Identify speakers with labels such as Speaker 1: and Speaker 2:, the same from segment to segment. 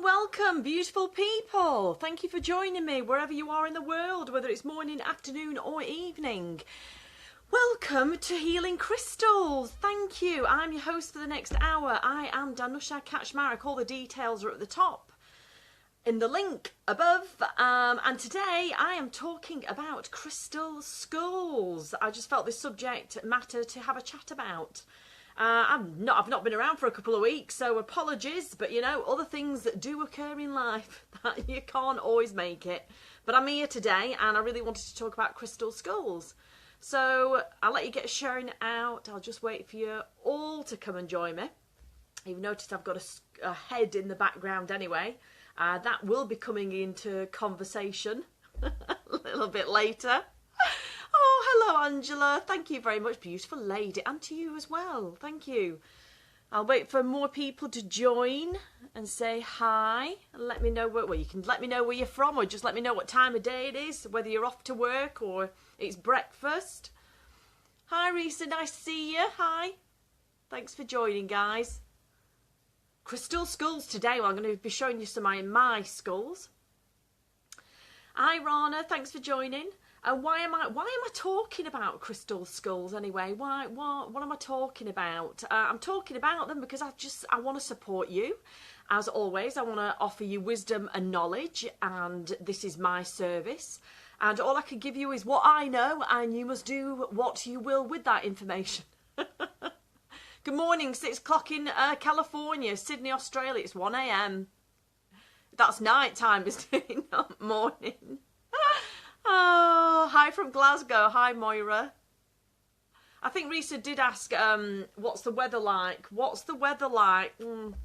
Speaker 1: welcome, beautiful people. Thank you for joining me wherever you are in the world, whether it's morning, afternoon or evening. Welcome to Healing Crystals. Thank you. I'm your host for the next hour. I am Danushia Kaczmarek. All the details are at the top in the link above. And today I am talking about crystal skulls. I just felt this subject matter to have a chat about. I've not been around for a couple of weeks, so apologies, but you know, other things that do occur in life that you can't always make it. But I'm here today and I really wanted to talk about crystal skulls. So I'll let you get sharing it out. I'll just wait for you all to come and join me. You've noticed I've got a head in the background anyway. That will be coming into conversation a little bit later. Oh, hello, Angela. Thank you very much, beautiful lady. And to you as well. Thank you. I'll wait for more people to join and say hi. And let me know where, well, you can let me know where you're from, or just let me know what time of day it is, whether you're off to work or it's breakfast. Hi, Risa. Nice to see you. Hi. Thanks for joining, guys. Crystal skulls today. Well, I'm going to be showing you some of my skulls. Hi, Rana. Thanks for joining. And why am I talking about crystal skulls anyway? What am I talking about? I'm talking about them because I want to support you. As always, I want to offer you wisdom and knowledge, and this is my service. And all I can give you is what I know, and you must do what you will with that information. Good morning, 6 o'clock in California, Sydney, Australia. It's 1 a.m. That's night time, isn't it? Not morning. Oh, hi from Glasgow. Hi, Moira. I think Risa did ask, what's the weather like? What's the weather like?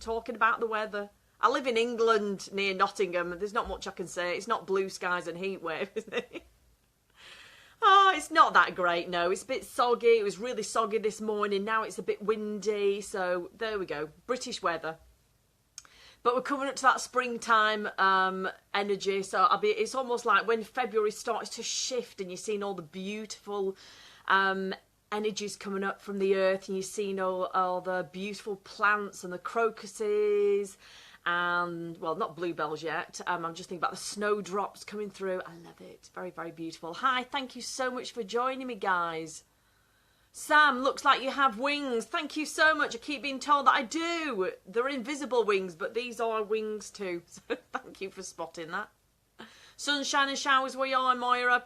Speaker 1: Talking about the weather. I live in England near Nottingham. There's not much I can say. It's not blue skies and heat wave, is it? Oh, it's not that great, no. It's a bit soggy. It was really soggy this morning. Now it's a bit windy. So there we go. British weather. But we're coming up to that springtime energy, so it's almost like when February starts to shift and you're seeing all the beautiful energies coming up from the earth, and you're seeing all the beautiful plants and the crocuses and, well, not bluebells yet. I'm just thinking about the snowdrops coming through. I love it. It's very, very beautiful. Hi, thank you so much for joining me, guys. Sam, looks like you have wings. Thank you so much. I keep being told that I do. They're invisible wings, but these are wings too. So thank you for spotting that. Sunshine and showers where you are, Moira.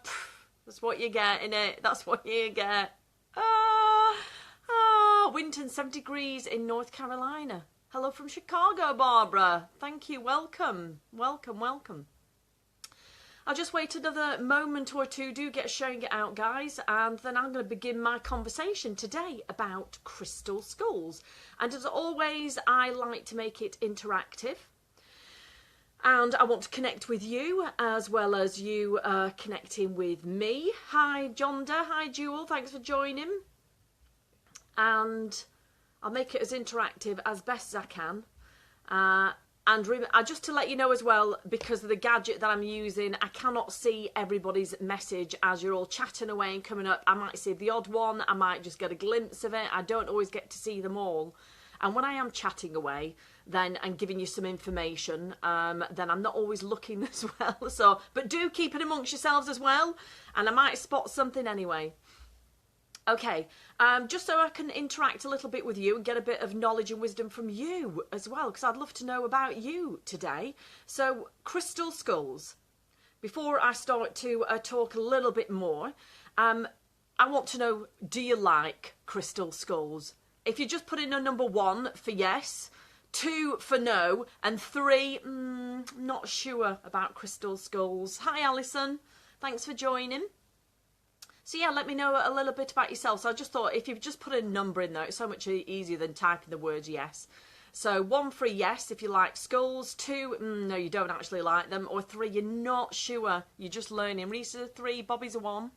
Speaker 1: That's what you get, innit? That's what you get. Winton, 70 degrees in North Carolina. Hello from Chicago, Barbara. Thank you. Welcome. Welcome, welcome. I'll just wait another moment or two. Do get sharing it out, guys. And then I'm going to begin my conversation today about crystal skulls. And as always, I like to make it interactive. And I want to connect with you as well as you connecting with me. Hi, Jonda. Hi, Jewel. Thanks for joining. And I'll make it as interactive as best as I can. And just to let you know as well, because of the gadget that I'm using, I cannot see everybody's message as you're all chatting away and coming up. I might see the odd one. I might just get a glimpse of it. I don't always get to see them all. And when I am chatting away then and giving you some information, then I'm not always looking as well. So, but do keep it amongst yourselves as well. And I might spot something anyway. Okay, just so I can interact a little bit with you and get a bit of knowledge and wisdom from you as well, because I'd love to know about you today. So, crystal skulls. Before I start to talk a little bit more, I want to know, do you like crystal skulls? If you just put in a number 1 for yes, 2 for no, and 3, not sure about crystal skulls. Hi, Alison. Thanks for joining. So yeah, let me know a little bit about yourself. So I just thought if you've just put a number in there, it's so much easier than typing the words yes. So 1 for yes if you like skulls, 2, no, you don't actually like them, or 3, you're not sure, you're just learning. Reese's a 3, Bobby's a 1.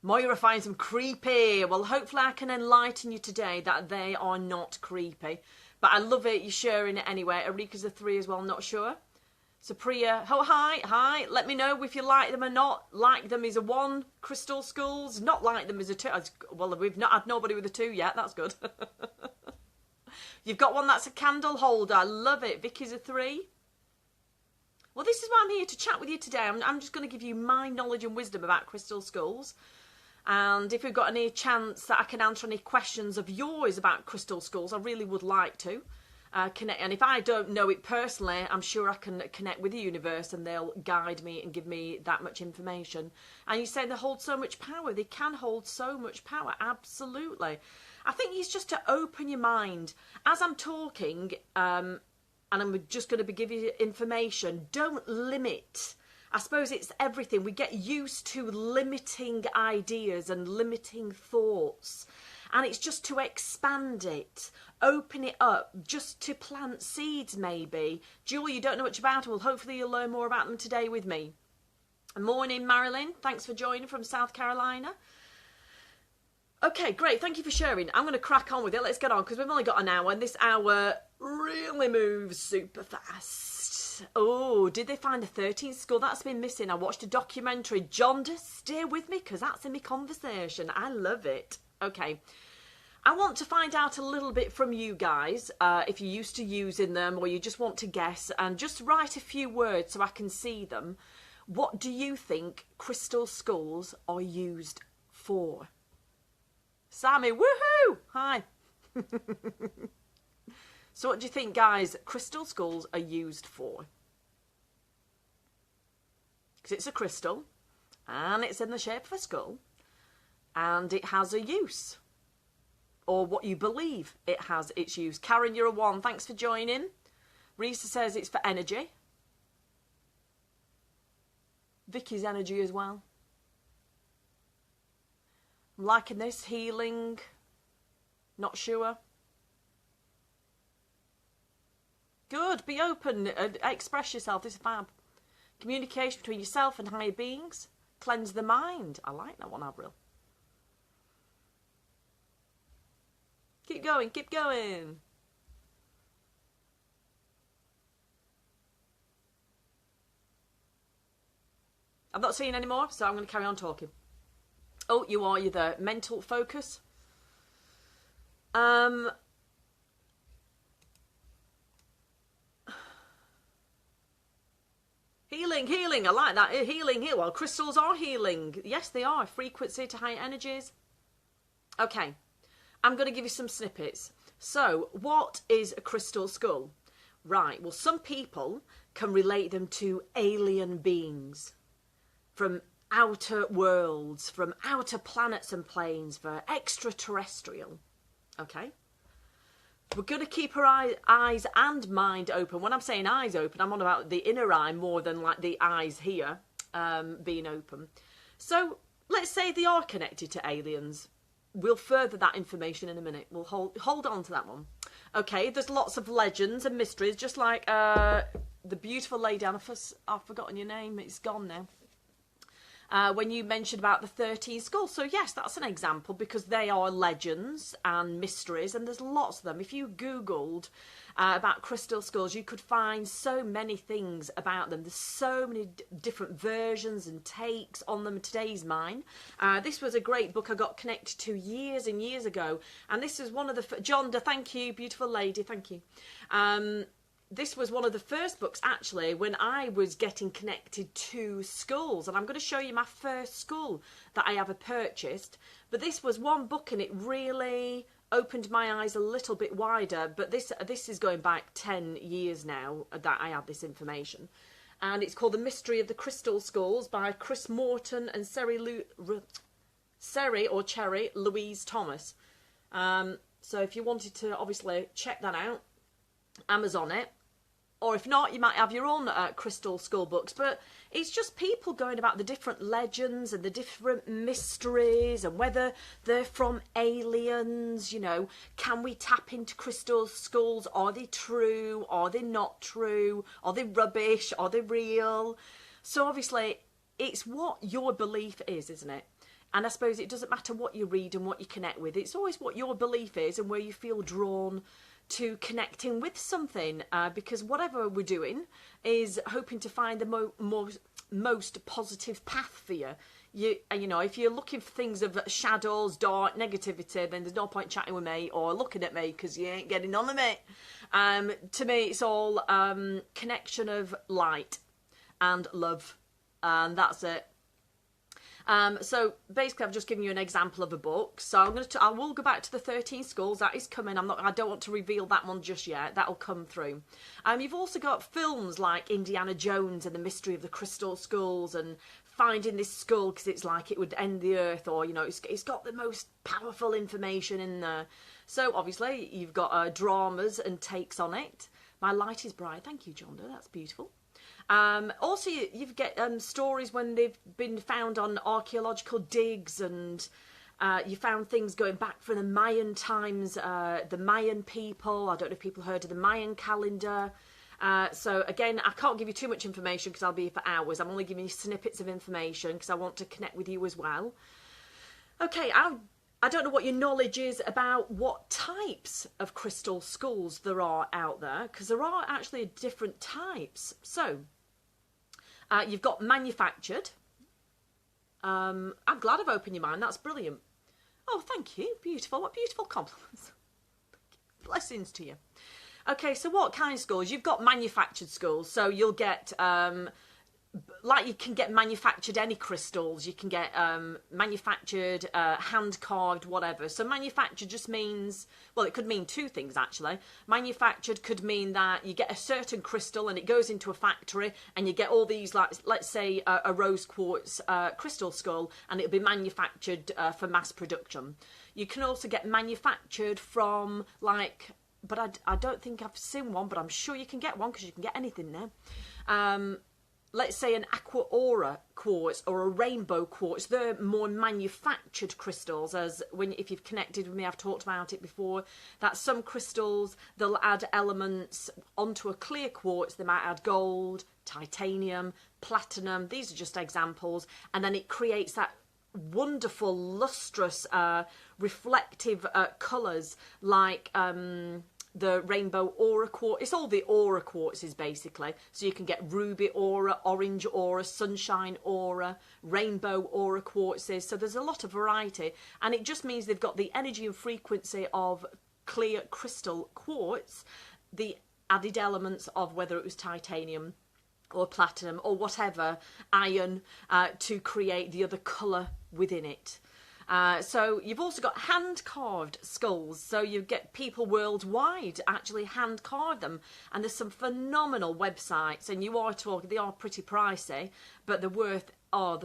Speaker 1: Moira finds them creepy. Well, hopefully I can enlighten you today that they are not creepy. But I love it, you're sharing it anyway. Arika's a 3 as well, not sure. So Priya, oh hi, let me know if you like them or not. Like them is a 1, crystal skulls. Not like them is a 2. Well, we've not had nobody with a 2 yet, that's good. You've got one that's a candle holder. I love it. Vicky's a 3. Well, this is why I'm here to chat with you today. I'm just going to give you my knowledge and wisdom about crystal skulls. And if we've got any chance that I can answer any questions of yours about crystal skulls, I really would like to connect. And if I don't know it personally, I'm sure I can connect with the universe and they'll guide me and give me that much information. And you say they hold so much power. They can hold so much power. Absolutely. I think it's just to open your mind. As I'm talking, and I'm just going to be giving you information, don't limit. I suppose it's everything. We get used to limiting ideas and limiting thoughts. And it's just to expand it, open it up, just to plant seeds maybe. Julie, you don't know much about them. Well, hopefully you'll learn more about them today with me. Morning, Marilyn. Thanks for joining from South Carolina. Okay, great. Thank you for sharing. I'm going to crack on with it. Let's get on because we've only got an hour and this hour really moves super fast. Oh, did they find the 13th skull? That's been missing. I watched a documentary. John, just stay with me because that's in my conversation. I love it. Okay. I want to find out a little bit from you guys, if you're used to using them or you just want to guess, and just write a few words so I can see them. What do you think crystal skulls are used for? Sammy, woohoo! Hi. So what do you think, guys, crystal skulls are used for? Because it's a crystal, and it's in the shape of a skull, and it has a use. Or what you believe it has its use. Karen, you're a 1. Thanks for joining. Risa says it's for energy. Vicky's energy as well. I'm liking this. Healing. Not sure. Good. Be open. Express yourself. This is fab. Communication between yourself and higher beings. Cleanse the mind. I like that one, Avril. Keep going. Keep going. I'm not seeing any more, so I'm going to carry on talking. Oh, you are. You're there. Mental focus. Healing. I like that. Healing. Well, crystals are healing. Yes, they are. Frequency to higher energies. Okay. I'm going to give you some snippets. So, what is a crystal skull? Right. Well, some people can relate them to alien beings from outer worlds, from outer planets and planes, for extraterrestrial. Okay. We're going to keep our eyes and mind open. When I'm saying eyes open, I'm on about the inner eye more than like the eyes here being open. So let's say they are connected to aliens. We'll further that information in a minute. We'll hold on to that one. Okay, there's lots of legends and mysteries, just like the beautiful lady, I've forgotten your name, it's gone now. When you mentioned about the 13 skulls. So yes, that's an example because they are legends and mysteries and there's lots of them. If you Googled about crystal skulls, you could find so many things about them. There's so many different versions and takes on them. Today's mine. This was a great book I got connected to years and years ago. And this is one of the... Jonda, thank you. Beautiful lady, thank you. This was one of the first books, actually, when I was getting connected to skulls. And I'm going to show you my first skull that I ever purchased. But this was one book and it really opened my eyes a little bit wider. But this is going back 10 years now that I had this information. And it's called The Mystery of the Crystal Skulls by Chris Morton and Cherry Louise Thomas. So if you wanted to obviously check that out, Amazon it. Or if not, you might have your own crystal skull books. But it's just people going about the different legends and the different mysteries and whether they're from aliens, you know. Can we tap into crystal skulls? Are they true? Are they not true? Are they rubbish? Are they real? So obviously, it's what your belief is, isn't it? And I suppose it doesn't matter what you read and what you connect with. It's always what your belief is and where you feel drawn to connecting with something, because whatever we're doing is hoping to find the most positive path for you. You know, if you're looking for things of shadows, dark, negativity, then there's no point chatting with me or looking at me, because you ain't getting on with me. To me, it's all connection of light and love, and that's it. So basically, I've just given you an example of a book. So I will go back to the 13 schools. That is coming. I don't want to reveal that one just yet. That'll come through. You've also got films like Indiana Jones and the Mystery of the Crystal Skulls, and finding this skull because it's like it would end the earth, or, you know, it's got the most powerful information in there. So obviously you've got dramas and takes on it. My light is bright. Thank you, John Doe. That's beautiful. Also, you get stories when they've been found on archaeological digs, and you found things going back from the Mayan times, the Mayan people. I don't know if people heard of the Mayan calendar. So again, I can't give you too much information because I'll be here for hours. I'm only giving you snippets of information because I want to connect with you as well. Okay, I don't know what your knowledge is about what types of crystal skulls there are out there, because there are actually different types. So, you've got manufactured. I'm glad I've opened your mind. That's brilliant. Oh, thank you. Beautiful. What beautiful compliments. Blessings to you. Okay, so what kind of skulls? You've got manufactured skulls. So you'll get, like you can get manufactured any crystals. You can get manufactured, hand-carved, whatever. So manufactured just means, well, it could mean two things, actually. Manufactured could mean that you get a certain crystal and it goes into a factory and you get all these, like, let's say a rose quartz crystal skull, and it'll be manufactured for mass production. You can also get manufactured from, like, but I don't think I've seen one, but I'm sure you can get one because you can get anything there. Let's say an aqua aura quartz or a rainbow quartz. They're more manufactured crystals, as if you've connected with me, I've talked about it before, that some crystals, they'll add elements onto a clear quartz. They might add gold, titanium, platinum. These are just examples. And then it creates that wonderful, lustrous, reflective colours, like the rainbow aura quartz. It's all the aura quartzes, basically. So you can get ruby aura, orange aura, sunshine aura, rainbow aura quartzes. So there's a lot of variety, and it just means they've got the energy and frequency of clear crystal quartz, the added elements of whether it was titanium or platinum or whatever, iron, to create the other colour within it. So you've also got hand-carved skulls. So you get people worldwide actually hand-carve them. And there's some phenomenal websites, and you are talking, they are pretty pricey, but the worth of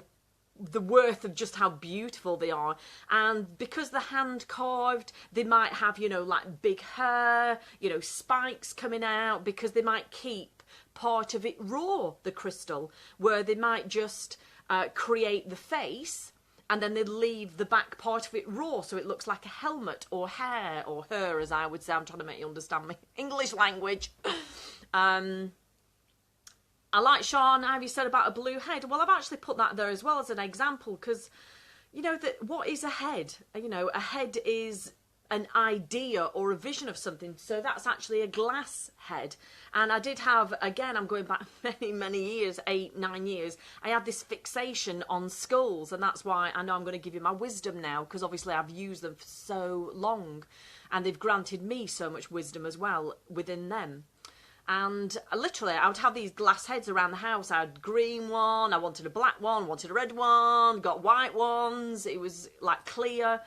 Speaker 1: just how beautiful they are. And because they're hand-carved, they might have, you know, like big hair, you know, spikes coming out, because they might keep part of it raw, the crystal, where they might just create the face, and then they leave the back part of it raw, so it looks like a helmet or hair, or her, as I would say. I'm trying to make you understand my English language. I like, Sean, how you said about a blue head. Well, I've actually put that there as well as an example, because, you know, that what is a head? You know, a head is an idea or a vision of something. So that's actually a glass head. And I did have, again, I'm going back many years, 8, 9 years, I had this fixation on skulls, and that's why I know I'm going to give you my wisdom now, because obviously I've used them for so long, and they've granted me so much wisdom as well within them. And literally, I would have these glass heads around the house. I had a green one, I wanted a black one, wanted a red one, got white ones. It was like clear.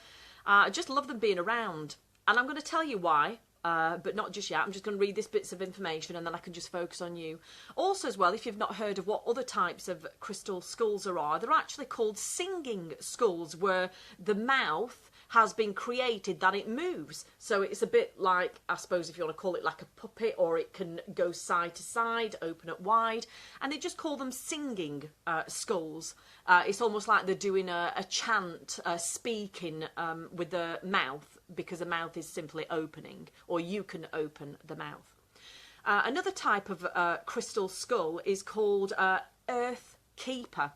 Speaker 1: I just love them being around. And I'm going to tell you why, but not just yet. I'm just going to read this bits of information, and then I can just focus on you. Also as well, if you've not heard of what other types of crystal skulls there are, they're actually called singing skulls, where the mouth has been created that it moves. So it's a bit like, I suppose if you want to call it like a puppet, or it can go side to side, open up wide, and they just call them singing skulls. It's almost like they're doing a chant, speaking with the mouth, because the mouth is simply opening, or you can open the mouth. Another type of crystal skull is called Earth Keeper.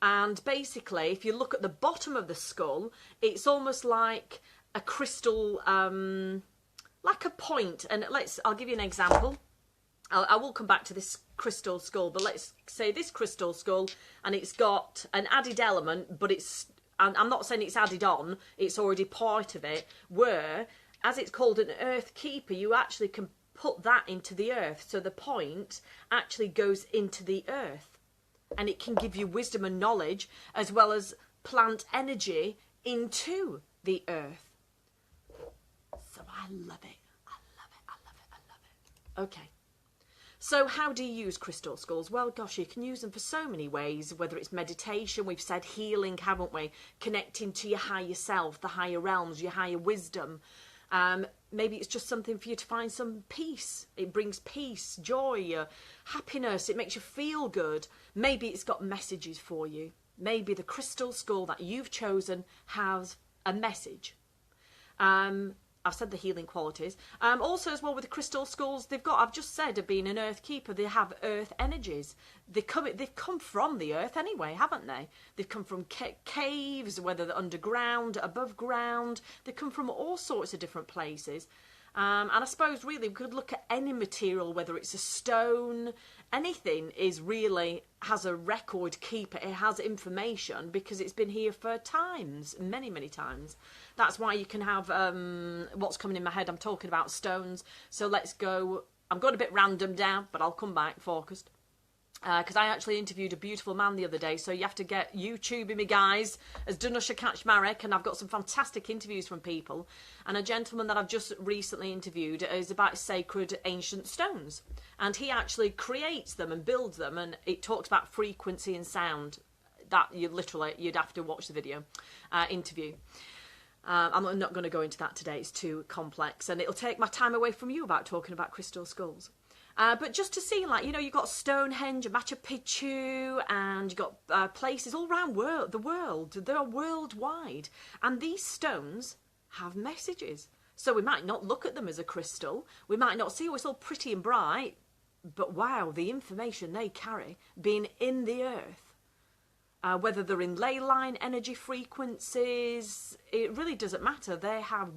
Speaker 1: And basically, if you look at the bottom of the skull, it's almost like a crystal, like a point. And I'll give you an example. I will come back to this crystal skull, but let's say this crystal skull, and it's got an added element, but I'm not saying it's added on, it's already part of it, where, as it's called an earth keeper, you actually can put that into the earth. So the point actually goes into the earth, and it can give you wisdom and knowledge, as well as plant energy into the earth. So I love it. I love it. I love it. I love it. Okay. So how do you use crystal skulls? Well, gosh, you can use them for so many ways, whether it's meditation, we've said healing, haven't we? Connecting to your higher self, the higher realms, your higher wisdom. Maybe it's just something for you to find some peace. It brings peace, joy, happiness. It makes you feel good. Maybe it's got messages for you. Maybe the crystal skull that you've chosen has a message. I've said the healing qualities. Also as well with the crystal skulls, I've just said, of being an earth keeper, they have earth energies. They've come from the earth anyway, haven't they? They've come from caves, whether they're underground, above ground. They come from all sorts of different places. And I suppose really we could look at any material, whether it's a stone, anything has a record keeper. It has information because it's been here for times, many, many times. That's why you can have, what's coming in my head, I'm talking about stones. So let's go, I'm going a bit random now, but I'll come back focused. Because I actually interviewed a beautiful man the other day, so you have to get YouTubing me, guys, as Danushia Kaczmarek, and I've got some fantastic interviews from people. And a gentleman that I've just recently interviewed is about sacred ancient stones, and he actually creates them and builds them, and it talks about frequency and sound. That you'd have to watch the video interview. I'm not going to go into that today, it's too complex, and it'll take my time away from you about talking about crystal skulls. But just to see, like, you've got Stonehenge, Machu Picchu, and you've got places all around the world. They're worldwide. And these stones have messages. So we might not look at them as a crystal. We might not see, it's all pretty and bright. But wow, the information they carry, being in the earth, whether they're in ley line energy frequencies, it really doesn't matter. They have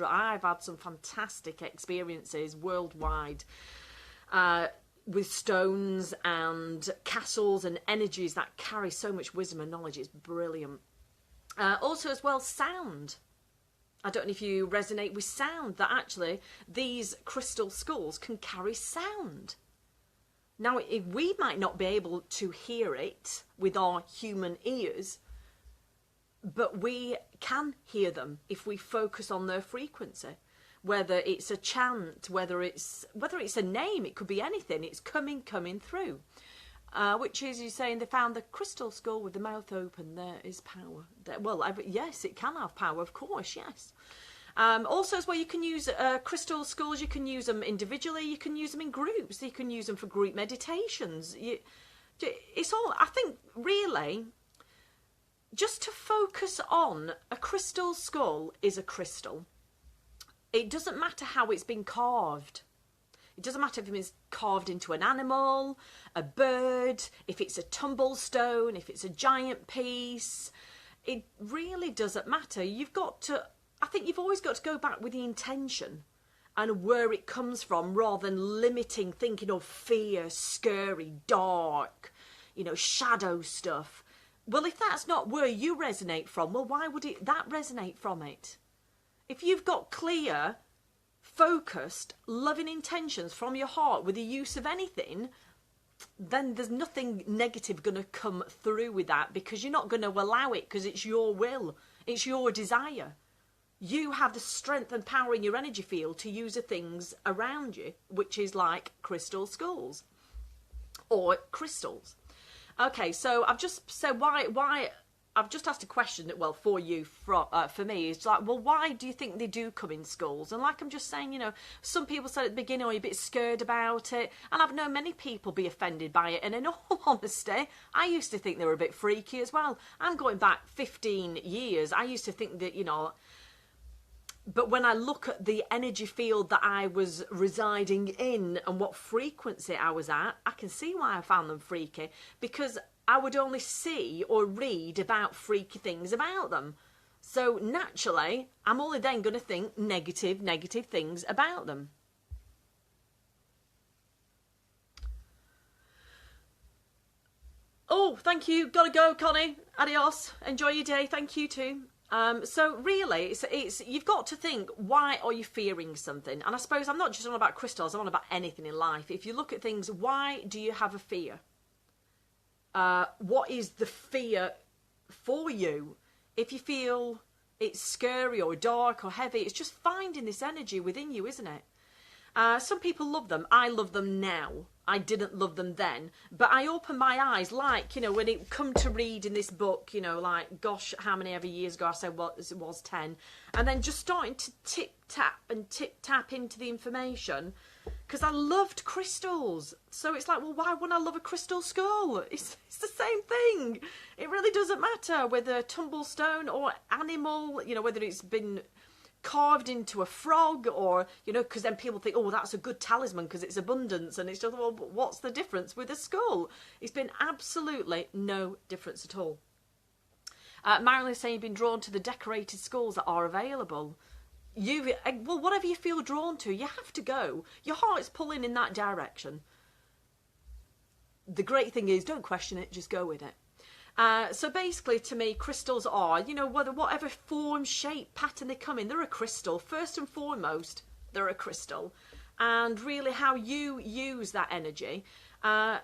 Speaker 1: I've had some fantastic experiences worldwide. With stones and castles and energies that carry so much wisdom and knowledge. It's brilliant. Also as well, sound. I don't know if you resonate with sound, that actually these crystal skulls can carry sound. Now, if we might not be able to hear it with our human ears, but we can hear them if we focus on their frequency. Whether it's a chant, whether it's a name, it could be anything. It's coming through. Which is, you're saying they found the crystal skull with the mouth open. There is power. Yes, it can have power, of course, yes. Also, as well, you can use crystal skulls. You can use them individually. You can use them in groups. You can use them for group meditations. It's all, I think, really, just to focus on a crystal skull is a crystal. It doesn't matter how it's been carved. It doesn't matter if it's carved into an animal, a bird, if it's a tumble stone, if it's a giant piece. It really doesn't matter. I think you've always got to go back with the intention and where it comes from, rather than limiting, thinking of fear, scary, dark, shadow stuff. Well, if that's not where you resonate from, well, why would that resonate from it? If you've got clear, focused, loving intentions from your heart with the use of anything, then there's nothing negative going to come through with that, because you're not going to allow it, because it's your will, it's your desire. You have the strength and power in your energy field to use the things around you, which is like crystal skulls or crystals. Okay, so I've just said why. I've just asked a question that, well, for you, for me, it's like, well, why do you think they do come in skulls? And like I'm just saying, some people said at the beginning, you're a bit scared about it. And I've known many people be offended by it. And in all honesty, I used to think they were a bit freaky as well. I'm going back 15 years. I used to think that, but when I look at the energy field that I was residing in and what frequency I was at, I can see why I found them freaky, because I would only see or read about freaky things about them. So naturally, I'm only then going to think negative things about them. Oh, thank you. Gotta go, Connie. Adios. Enjoy your day. Thank you too. So really, it's you've got to think, why are you fearing something? And I suppose I'm not just on about crystals, I'm on about anything in life. If you look at things, why do you have a fear? What is the fear for you? If you feel it's scary or dark or heavy, it's just finding this energy within you, isn't it? Some people love them. I love them now. I didn't love them then. But I opened my eyes, like, when it come to reading this book, like, gosh, how many ever years ago I said, well, it was 10. And then just starting to tip-tap into the information. Because I loved crystals. So it's like, well, why wouldn't I love a crystal skull? It's the same thing. It really doesn't matter whether tumblestone or animal, whether it's been carved into a frog or, because then people think, oh, that's a good talisman because it's abundance. And it's just, well, but what's the difference with a skull? It's been absolutely no difference at all. Marilyn's saying you've been drawn to the decorated skulls that are available. Well, whatever you feel drawn to, you have to go. Your heart's pulling in that direction. The great thing is, don't question it, just go with it. So basically, to me, crystals are, whatever form, shape, pattern they come in, they're a crystal. First and foremost, they're a crystal. And really how you use that energy, I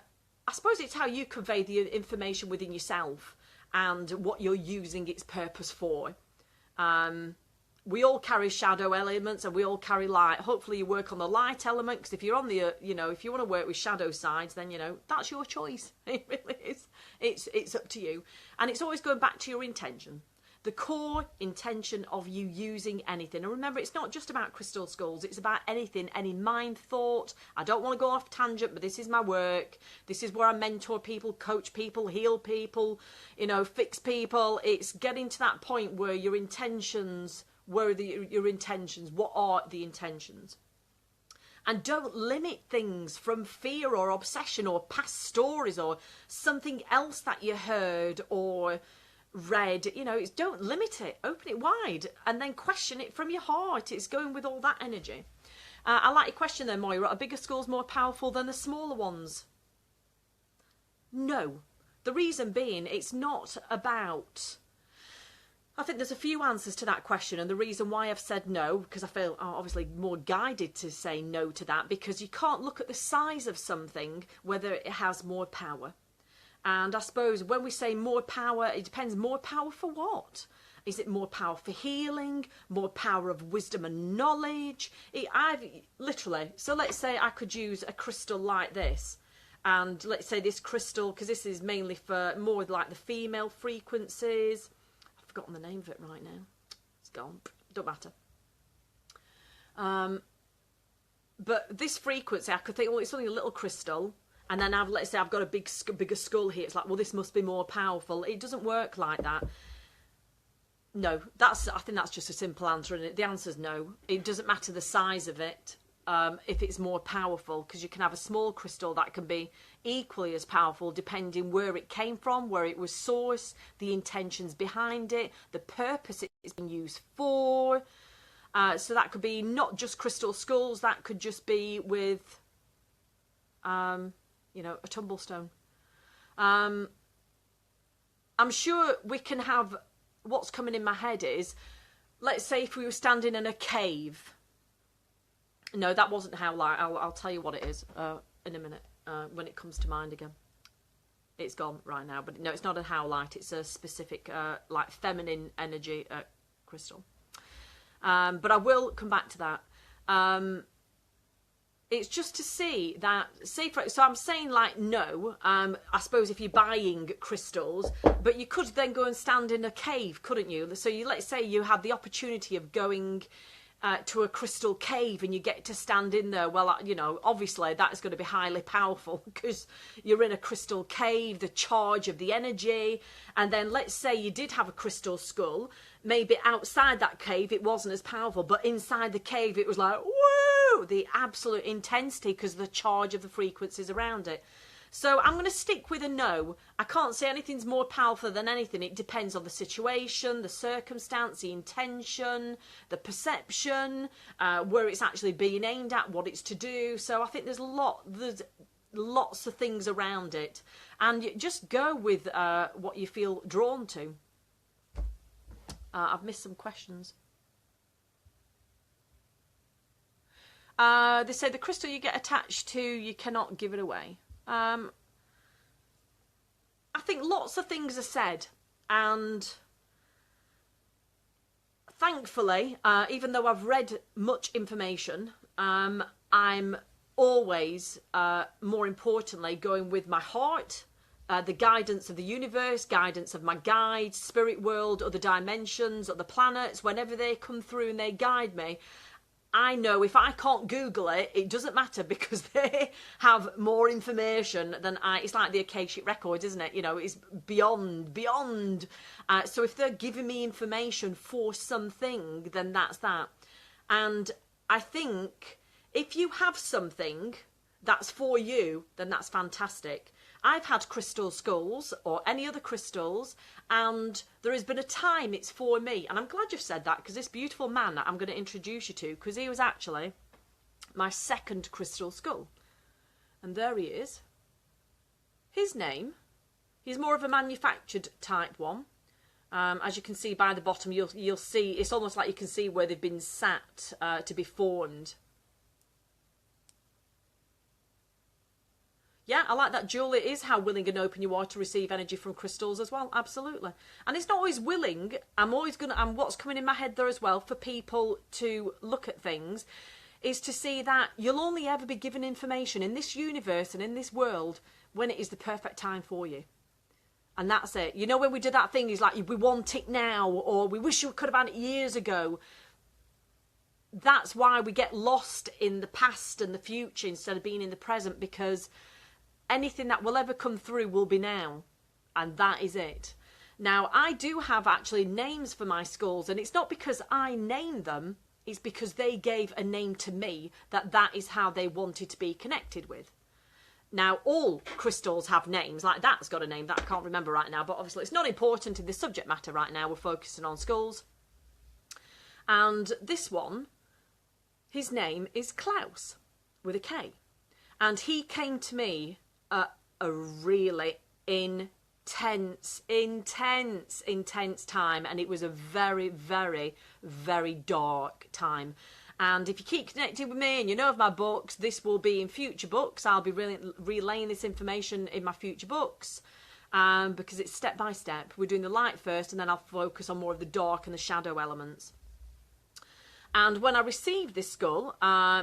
Speaker 1: suppose it's how you convey the information within yourself and what you're using its purpose for. We all carry shadow elements and we all carry light. Hopefully you work on the light element, because if you're on the, if you want to work with shadow sides, then, that's your choice. It really is. It's up to you. And it's always going back to your intention. The core intention of you using anything. And remember, it's not just about crystal skulls. It's about anything, any mind thought. I don't want to go off tangent, but this is my work. This is where I mentor people, coach people, heal people, fix people. It's getting to that point where your intentions... Where are your intentions? What are the intentions? And don't limit things from fear or obsession or past stories or something else that you heard or read. Don't limit it. Open it wide and then question it from your heart. It's going with all that energy. I like your question there, Moira. Are bigger skulls more powerful than the smaller ones? No. The reason being, it's not about... I think there's a few answers to that question, and the reason why I've said no, because I feel obviously more guided to say no to that, because you can't look at the size of something whether it has more power. And I suppose when we say more power, it depends. More power for what? Is it more power for healing? More power of wisdom and knowledge? So let's say I could use a crystal like this. And let's say this crystal, because this is mainly for more like the female frequencies. Forgotten the name of it right now. It's gone. Don't matter. But this frequency, I could think, well, it's only a little crystal, and then let's say I've got a bigger skull here. It's like, well, this must be more powerful. It doesn't work like that. No, I think that's just a simple answer, and the answer is no. It doesn't matter the size of it. If it's more powerful, because you can have a small crystal that can be equally as powerful depending where it came from, where it was sourced, the intentions behind it, the purpose it's been used for. So that could be not just crystal skulls, that could just be with a tumblestone. I'm sure we can have, what's coming in my head is, let's say if we were standing in a cave. No, that wasn't how light. I'll tell you what it is in a minute when it comes to mind again. It's gone right now, but no, it's not a howlite. It's a specific like feminine energy crystal. But I will come back to that. It's just to see that, so I'm saying like no, I suppose if you're buying crystals, but you could then go and stand in a cave, couldn't you? So let's say you had the opportunity of going to a crystal cave and you get to stand in there. Well, obviously that is going to be highly powerful because you're in a crystal cave, the charge of the energy. And then let's say you did have a crystal skull, maybe outside that cave it wasn't as powerful, but inside the cave it was like, woo, the absolute intensity because of the charge of the frequencies around it. So I'm going to stick with a no. I can't say anything's more powerful than anything. It depends on the situation, the circumstance, the intention, the perception, where it's actually being aimed at, what it's to do. So I think there's lots of things around it, and you just go with what you feel drawn to. I've missed some questions. They say the crystal you get attached to, you cannot give it away. I think lots of things are said, and thankfully, even though I've read much information, I'm always, more importantly, going with my heart, the guidance of the universe, guidance of my guides, spirit world, other dimensions, other planets. Whenever they come through and they guide me, I know if I can't Google it, it doesn't matter, because they have more information than I. It's like the Akashic Records, isn't it? You know, it's beyond. So if they're giving me information for something, then that's that. And I think if you have something that's for you, then that's fantastic. I've had crystal skulls or any other crystals, and there has been a time it's for me. And I'm glad you've said that, because this beautiful man that I'm going to introduce you to, because he was actually my second crystal skull. And there he is. His name, he's more of a manufactured type one. As you can see by the bottom, you'll see, it's almost like you can see where they've been sat to be formed. Yeah, I like that, Jewel. It is how willing and open you are to receive energy from crystals as well. Absolutely. And it's not always willing. And what's coming in my head there as well for people to look at things is to see that you'll only ever be given information in this universe and in this world when it is the perfect time for you. And that's it. You know, when we do that thing, it's like, we want it now, or we wish we could have had it years ago. That's why we get lost in the past and the future instead of being in the present, because anything that will ever come through will be now, and that is it. Now, I do have actually names for my skulls, and it's not because I named them, it's because they gave a name to me that is how they wanted to be connected with. Now, all crystals have names, like that's got a name that I can't remember right now, but obviously it's not important in the subject matter right now. We're focusing on skulls. And this one, his name is Klaus, with a K. And he came to me at a really intense time, and it was a very, very, very dark time. And if you keep connected with me and you know of my books, this will be in future books. I'll be relaying this information in my future books, because it's step by step. We're doing the light first, and then I'll focus on more of the dark and the shadow elements. And when I received this skull,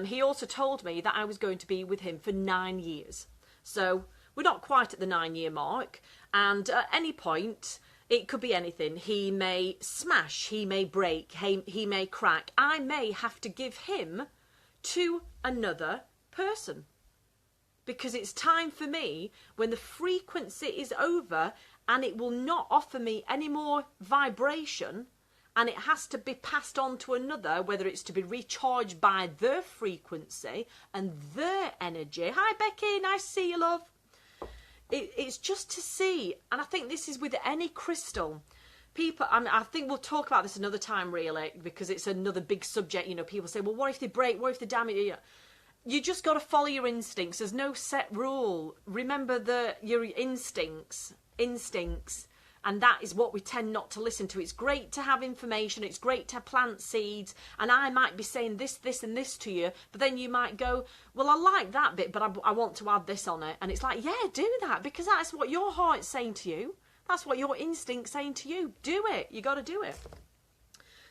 Speaker 1: he also told me that I was going to be with him for 9 years. So we're not quite at the 9-year mark. And at any point, it could be anything. He may smash, he may break, he may crack. I may have to give him to another person. Because it's time for me, when the frequency is over and it will not offer me any more vibration, and it has to be passed on to another, whether it's to be recharged by their frequency and their energy. Hi, Becky. Nice to see you, love. It's just to see, and I think this is with any crystal. People, I think we'll talk about this another time, really, because it's another big subject. You know, people say, well, what if they break? What if they damage? You just got to follow your instincts. There's no set rule. Remember your instincts. And that is what we tend not to listen to. It's great to have information. It's great to plant seeds. And I might be saying this, this and this to you. But then you might go, well, I like that bit, but I want to add this on it. And it's like, yeah, do that. Because that's what your heart's saying to you. That's what your instinct's saying to you. Do it. You got to do it.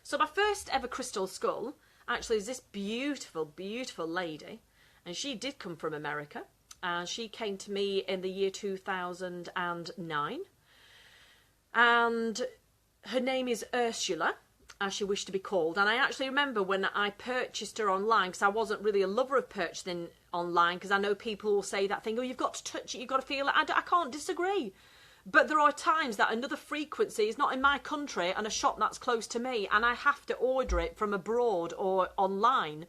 Speaker 1: So my first ever crystal skull actually is this beautiful, beautiful lady. And she did come from America. She came to me in the year 2009. And her name is Ursula, as she wished to be called. And I actually remember when I purchased her online, because I wasn't really a lover of purchasing online, because I know people will say that thing, oh, you've got to touch it, you've got to feel it. I can't disagree. But there are times that another frequency is not in my country and a shop that's close to me, and I have to order it from abroad or online.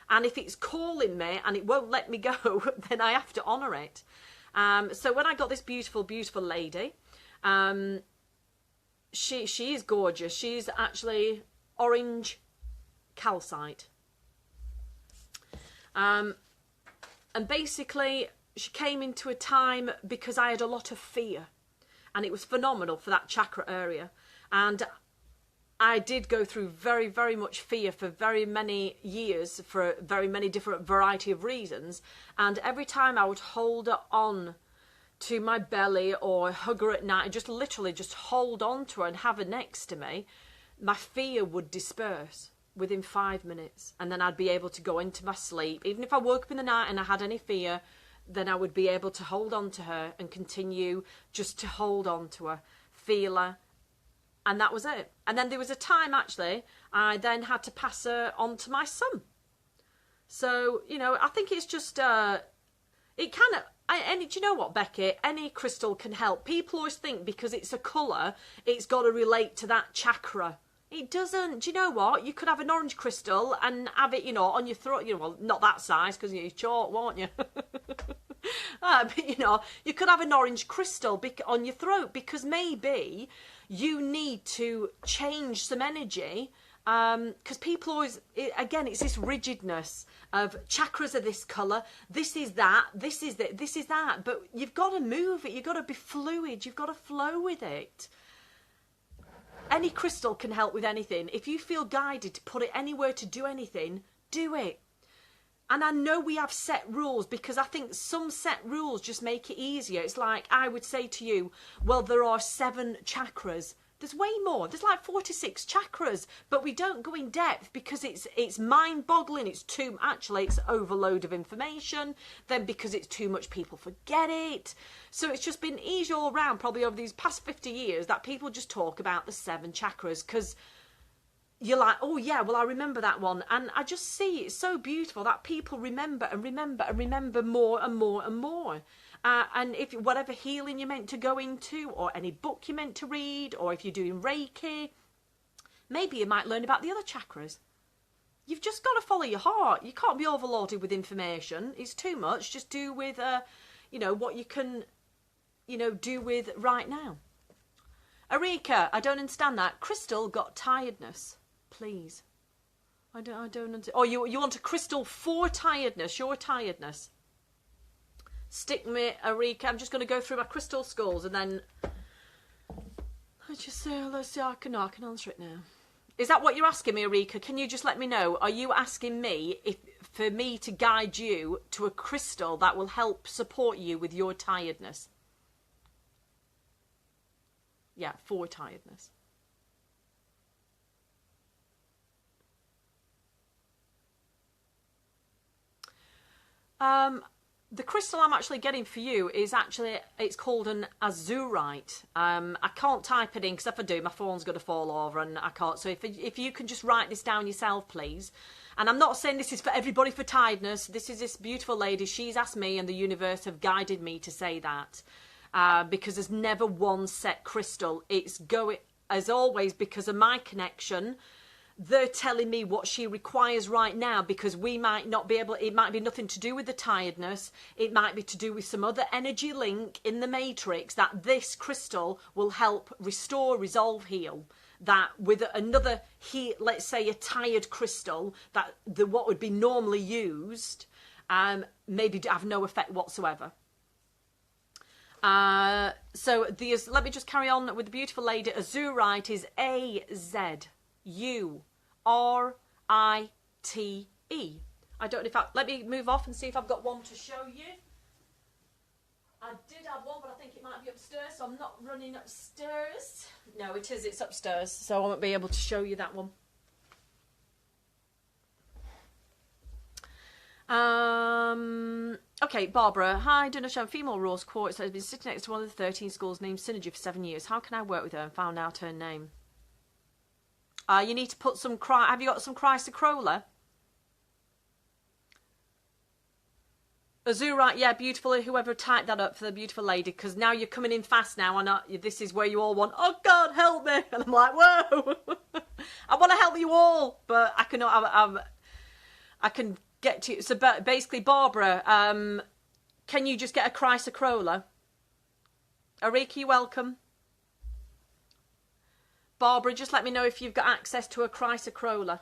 Speaker 1: And if it's calling me and it won't let me go, then I have to honour it. So when I got this beautiful, beautiful lady, she is gorgeous. She's actually orange calcite. And basically, she came into a time because I had a lot of fear, and it was phenomenal for that chakra area. And I did go through very, very much fear for very many years for very many different variety of reasons. And every time I would hold her on to my belly or hug her at night and just literally just hold on to her and have her next to me, my fear would disperse within 5 minutes. And then I'd be able to go into my sleep. Even if I woke up in the night and I had any fear, then I would be able to hold on to her and continue just to hold on to her, feel her. And that was it. And then there was a time, actually, I then had to pass her on to my son. So, you know, I think it's just, it kind of, and do you know what, Becky? Any crystal can help. People always think because it's a colour, it's got to relate to that chakra. It doesn't. Do you know what? You could have an orange crystal and have it, you know, on your throat. You know, well, not that size because you're short, won't you? But, you know, you could have an orange crystal on your throat because maybe you need to change some energy. Because people always, again, it's this rigidness of chakras are this colour, this is that, this is that, this is that. But you've got to move it. You've got to be fluid. You've got to flow with it. Any crystal can help with anything. If you feel guided to put it anywhere to do anything, do it. And I know we have set rules because I think some set rules just make it easier. It's like I would say to you, well, there are 7 chakras. There's way more. There's like 46 chakras, but we don't go in depth because it's mind-boggling. It's overload of information. Then because it's too much, people forget it. So it's just been easy all round, probably over these past 50 years, that people just talk about the 7 chakras because you're like, oh yeah, well I remember that one. And I just see it's so beautiful that people remember and remember and remember more and more and more. And if whatever healing you're meant to go into, or any book you're meant to read, or if you're doing Reiki, maybe you might learn about the other chakras. You've just got to follow your heart. You can't be overloaded with information. It's too much. Just do with, you know, what you can, you know, do with right now. Arika, I don't understand that. Crystal got tiredness. Please. I don't understand. Oh, you want a crystal for tiredness, your tiredness. Stick me, Arika. I'm just going to go through my crystal skulls and then let's see, I can answer it now. Is that what you're asking me, Arika? Can you just let me know? Are you asking me for me to guide you to a crystal that will help support you with your tiredness? Yeah, for tiredness. The crystal I'm actually getting for you is it's called an azurite. I can't type it in because if I do, my phone's going to fall over and I can't. So if you can just write this down yourself, please. And I'm not saying this is for everybody for tiredness. This is this beautiful lady. She's asked me and the universe have guided me to say that. Because there's never one set crystal. It's going, as always, because of my connection. They're telling me what she requires right now because we might not be able, it might be nothing to do with the tiredness. It might be to do with some other energy link in the matrix that this crystal will help restore, resolve, heal. That with another, let's say a tired crystal, that what would be normally used, maybe have no effect whatsoever. So let me just carry on with the beautiful lady. Azurite is Azurite. I don't know if let me move off and see if I've got one to show you. I did have one, but I think it might be upstairs, so I'm not running upstairs. No, it's upstairs, so I won't be able to show you that one. Okay, Barbara. Hi, Danushia. Female rose quartz has been sitting next to one of the 13 schools named Synergy for 7 years. How can I work with her and found out her name? You need to put some have you got some chrysocolla? Azurite, yeah, beautiful. Whoever typed that up for the beautiful lady, because now you're coming in fast now, and this is where you all want, oh God, help me. And I'm like, whoa. I want to help you all, but I cannot, I can get to you. So basically, Barbara, can you just get a chrysocolla? Ariki, you're welcome. Barbara, just let me know if you've got access to a chrysocolla.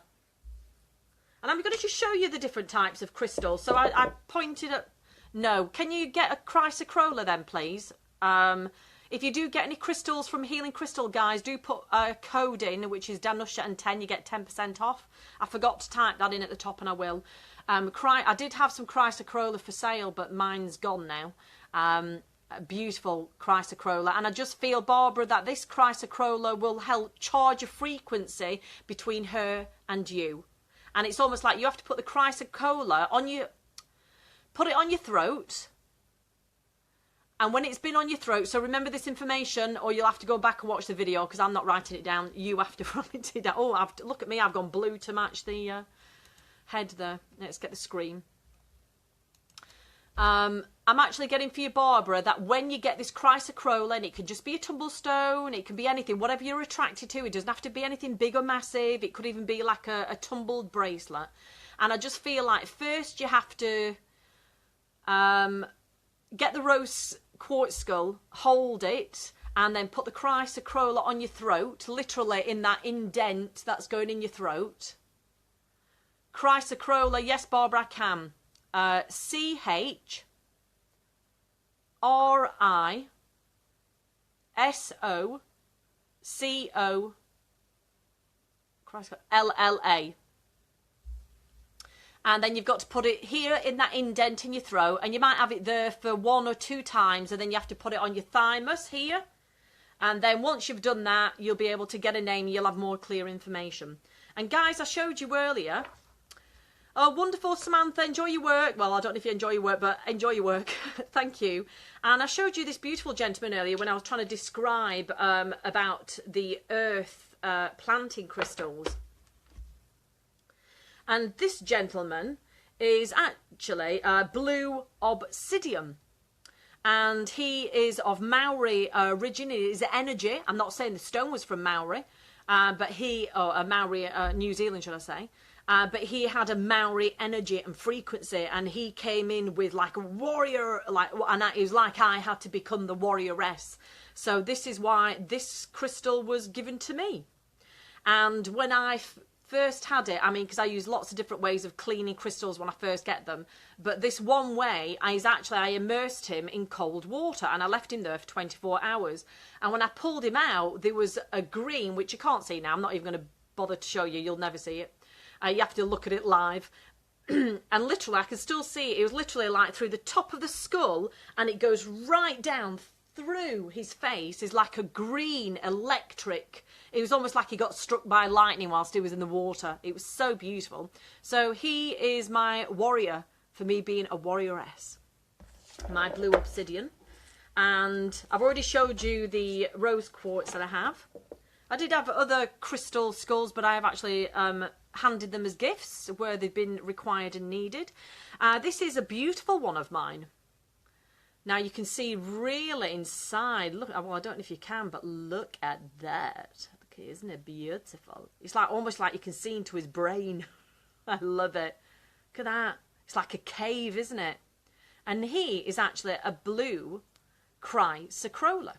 Speaker 1: And I'm going to just show you the different types of crystals. So I pointed at, No. Can you get a chrysocolla then, please? If you do get any crystals from Healing Crystal, guys, do put a code in, which is Danushia and 10. You get 10% off. I forgot to type that in at the top, and I will. I did have some chrysocolla for sale, but mine's gone now. A beautiful chrysocolla, and I just feel, Barbara, that this chrysocolla will help charge a frequency between her and you. And it's almost like you have to put the chrysocolla on your, put it on your throat. And when it's been on your throat, so remember this information, or you'll have to go back and watch the video, because I'm not writing it down. You have to write it down. Oh, look at me, I've gone blue to match the head there. Let's get the screen. I'm actually getting for you, Barbara, that when you get this chrysocolla, and it can just be a tumblestone, it can be anything, whatever you're attracted to. It doesn't have to be anything big or massive. It could even be like a tumbled bracelet. And I just feel like first you have to get the rose quartz skull, hold it, and then put the chrysocolla on your throat, literally in that indent that's going in your throat. Chrysocolla, yes, Barbara, I can. CHRISO COLLA. And then you've got to put it here in that indent in your throat, and you might have it there for 1 or 2 times, and then you have to put it on your thymus here. And then once you've done that, you'll be able to get a name, you'll have more clear information. And guys, I showed you earlier. Oh, wonderful, Samantha, enjoy your work. Well, I don't know if you enjoy your work, but enjoy your work. Thank you. And I showed you this beautiful gentleman earlier when I was trying to describe about the earth planting crystals. And this gentleman is actually blue obsidian. And he is of Maori origin. It is energy. I'm not saying the stone was from Maori, but Maori, New Zealand, should I say. But he had a Maori energy and frequency, and he came in with like a warrior, and it was like I had to become the warrioress. So this is why this crystal was given to me. And when I first had it, I mean, because I use lots of different ways of cleaning crystals when I first get them, but this one way is actually I immersed him in cold water and I left him there for 24 hours. And when I pulled him out, there was a green, which you can't see now. I'm not even going to bother to show you. You'll never see it. You have to look at it live. And literally, I can still see it. It was literally like through the top of the skull, and it goes right down through his face. It's like a green electric. It was almost like he got struck by lightning whilst he was in the water. It was so beautiful. So he is my warrior for me being a warrioress. My blue obsidian. And I've already showed you the rose quartz that I have. I did have other crystal skulls, but I have actually handed them as gifts where they've been required and needed. This is a beautiful one of mine. Now you can see really inside. Look, well, I don't know if you can, but look at that. Okay, isn't it beautiful? It's like almost like you can see into his brain. I love it. Look at that. It's like a cave, isn't it? And he is actually a blue chrysocolla.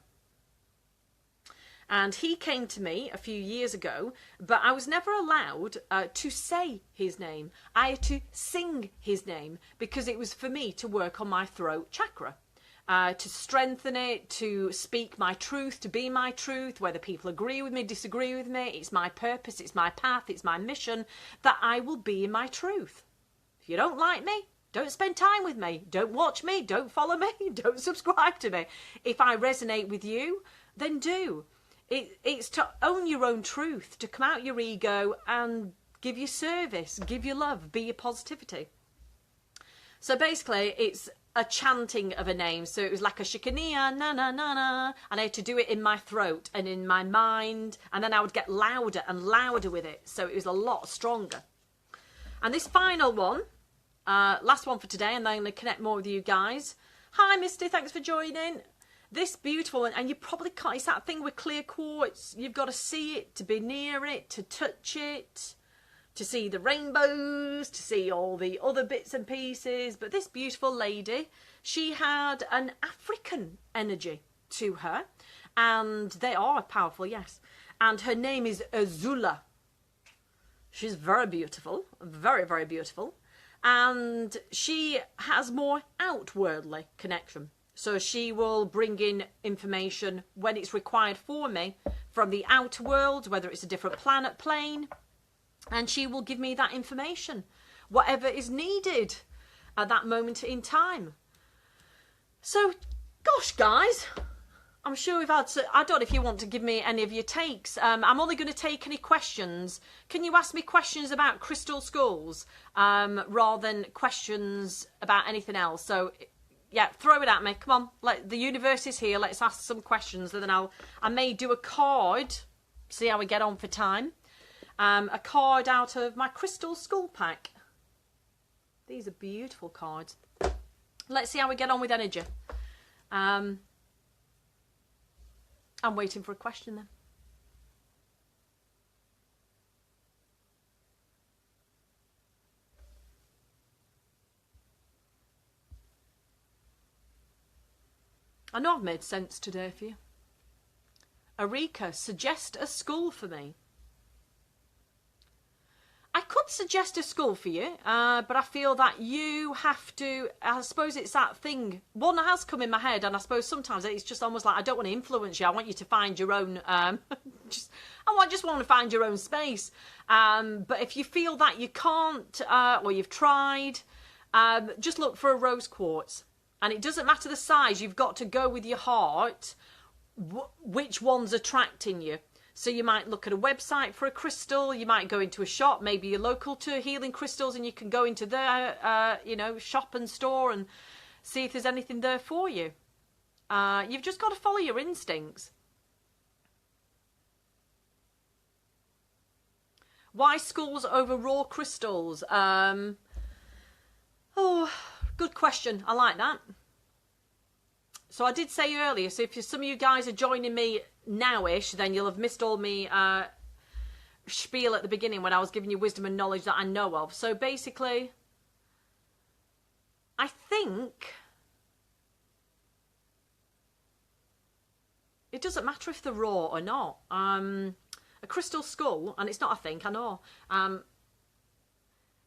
Speaker 1: And he came to me a few years ago, but I was never allowed to say his name. I had to sing his name because it was for me to work on my throat chakra, to strengthen it, to speak my truth, to be my truth, whether people agree with me, disagree with me. It's my purpose, it's my path, it's my mission, that I will be in my truth. If you don't like me, don't spend time with me, don't watch me, don't follow me, don't subscribe to me. If I resonate with you, then do. It's to own your own truth, to come out your ego and give your service, give your love, be your positivity. So basically, it's a chanting of a name. So it was like a shikania, na na na na, and I had to do it in my throat and in my mind, and then I would get louder and louder with it. So it was a lot stronger. And this final one, last one for today, and then I'm going to connect more with you guys. Hi, Misty, thanks for joining. This beautiful one, and you probably can't, it's that thing with clear quartz, you've got to see it, to be near it, to touch it, to see the rainbows, to see all the other bits and pieces. But this beautiful lady, she had an African energy to her, and they are powerful, yes. And her name is Azula. She's very beautiful, very, very beautiful. and she has more outwardly connection. So she will bring in information when it's required for me from the outer world, whether it's a different planet, plane, and she will give me that information, whatever is needed at that moment in time. So, gosh, guys, I'm sure we've had to, I don't know if you want to give me any of your takes. I'm only going to take any questions. Can you ask me questions about crystal skulls rather than questions about anything else? So, yeah, throw it at me. Come on, the universe is here. Let's ask some questions, and then I may do a card. See how we get on for time. A card out of my crystal skull pack. These are beautiful cards. Let's see how we get on with energy. I'm waiting for a question then. I know I've made sense today for you. Arika, suggest a skull for me. I could suggest a skull for you, but I feel that you have to, I suppose it's that thing, one has come in my head, and I suppose sometimes it's just almost like I don't want to influence you, I want you to find your own, I just want to find your own space. But if you feel that you can't, or you've tried, just look for a rose quartz. And it doesn't matter the size, you've got to go with your heart, which one's attracting you. So you might look at a website for a crystal, you might go into a shop, maybe you're local to Healing Crystals, and you can go into their, shop and store and see if there's anything there for you. You've just got to follow your instincts. Why skulls over raw crystals? Good question. I like that. So I did say earlier, so if some of you guys are joining me now-ish, then you'll have missed all me spiel at the beginning when I was giving you wisdom and knowledge that I know of. So basically, I think it doesn't matter if they're raw or not. A crystal skull, and it's not a think, I know.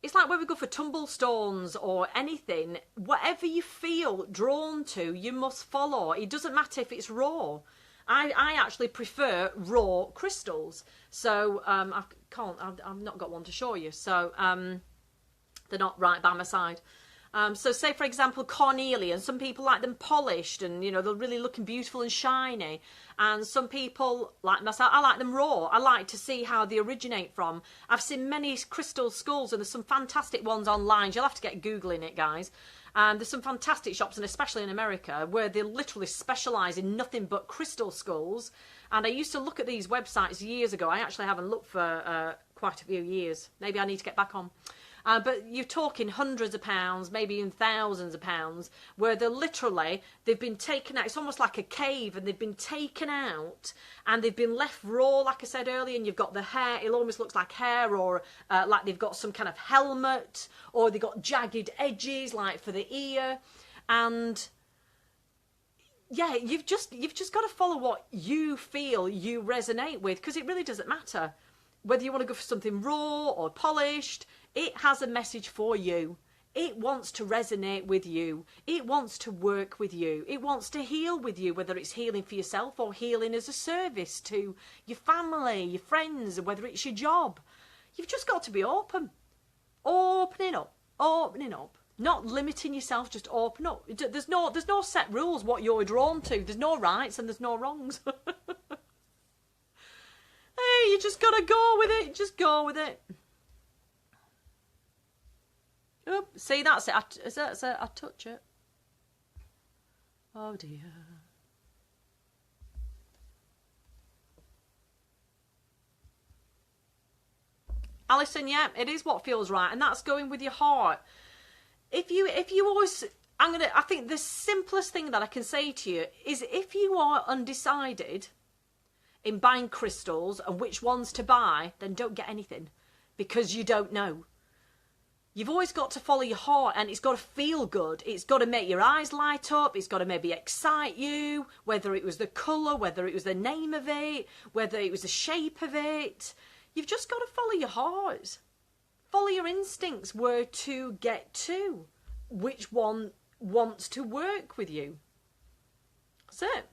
Speaker 1: It's like when we go for tumblestones or anything, whatever you feel drawn to, you must follow. It doesn't matter if it's raw. I actually prefer raw crystals. So I've not got one to show you. So they're not right by my side. So say, for example, cornelian. Some people like them polished and, they're really looking beautiful and shiny. And some people, like myself, I like them raw. I like to see how they originate from. I've seen many crystal skulls, and there's some fantastic ones online. You'll have to get Googling it, guys. There's some fantastic shops, and especially in America, where they literally specialise in nothing but crystal skulls. And I used to look at these websites years ago. I actually haven't looked for quite a few years. Maybe I need to get back on. But you're talking hundreds of pounds, maybe even thousands of pounds, where they've been taken out. It's almost like a cave, and they've been taken out, and they've been left raw, like I said earlier, and you've got the hair. It almost looks like hair, or like they've got some kind of helmet, or they've got jagged edges, like for the ear. And yeah, you've just got to follow what you feel you resonate with, because it really doesn't matter whether you want to go for something raw or polished. It has a message for you. It wants to resonate with you. It wants to work with you. It wants to heal with you, whether it's healing for yourself or healing as a service to your family, your friends, or whether it's your job. You've just got to be open. Opening up. Not limiting yourself, just open up. There's no set rules what you're drawn to. There's no rights and there's no wrongs. Hey, you just got to go with it. Just go with it. Oh, see, that's it. I touch it. Oh dear. Alison, yeah, it is what feels right, and that's going with your heart. If you always, I think the simplest thing that I can say to you is, if you are undecided in buying crystals and which ones to buy, then don't get anything, because you don't know. You've always got to follow your heart, and it's got to feel good. It's got to make your eyes light up. It's got to maybe excite you, whether it was the colour, whether it was the name of it, whether it was the shape of it. You've just got to follow your heart. follow your instincts where to get to, which one wants to work with you. That's it.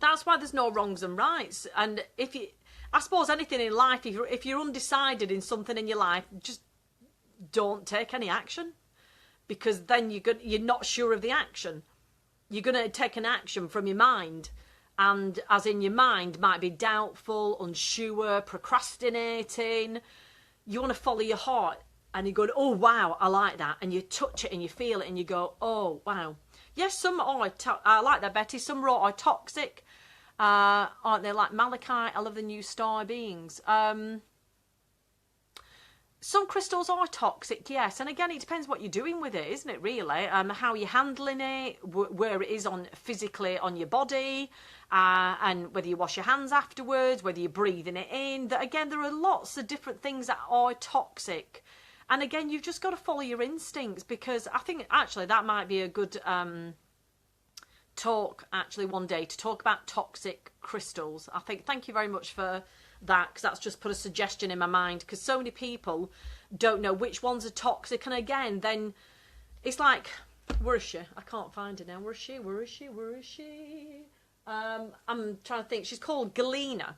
Speaker 1: That's why there's no wrongs and rights. And I suppose anything in life, if you're undecided in something in your life, just don't take any action, because then you're not sure of the action. You're going to take an action from your mind, and as in your mind might be doubtful, unsure, procrastinating. You want to follow your heart, and you go, oh wow, I like that, and you touch it and you feel it and you go, oh wow. Yes, some are, I like that, Betty, some are toxic, aren't they, like malachite? I love the new star beings. Some crystals are toxic, yes, and again, it depends what you're doing with it, isn't it, really? How you're handling it, where it is physically on your body, and whether you wash your hands afterwards, whether you're breathing it in. Again, there are lots of different things that are toxic. And again, you've just got to follow your instincts, because I think, actually, that might be a good talk, actually, one day, to talk about toxic crystals. I think, thank you very much for that, because that's just put a suggestion in my mind, because so many people don't know which ones are toxic. And again, then it's like, where is she? I can't find her now. Where is she? I'm trying to think. She's called Galena,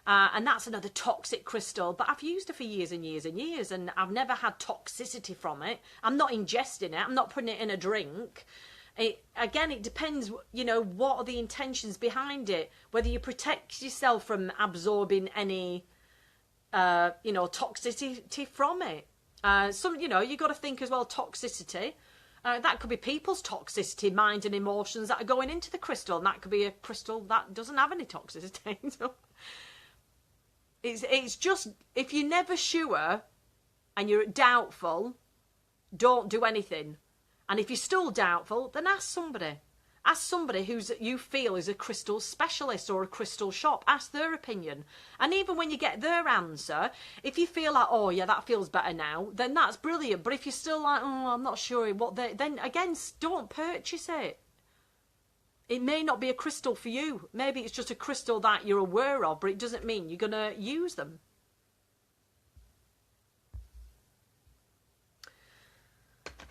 Speaker 1: and that's another toxic crystal, but I've used her for years and years and years, and I've never had toxicity from it. I'm not ingesting it. I'm not putting it in a drink. Again, it depends, what are the intentions behind it, whether you protect yourself from absorbing any, toxicity from it. You got to think as well, toxicity. That could be people's toxicity, mind and emotions that are going into the crystal, and that could be a crystal that doesn't have any toxicity. So it's just, if you're never sure and you're doubtful, don't do anything. And if you're still doubtful, then ask somebody. Ask somebody you feel is a crystal specialist or a crystal shop. Ask their opinion. And even when you get their answer, if you feel like, oh yeah, that feels better now, then that's brilliant. But if you're still like, oh, I'm not sure then again, don't purchase it. It may not be a crystal for you. Maybe it's just a crystal that you're aware of, but it doesn't mean you're going to use them.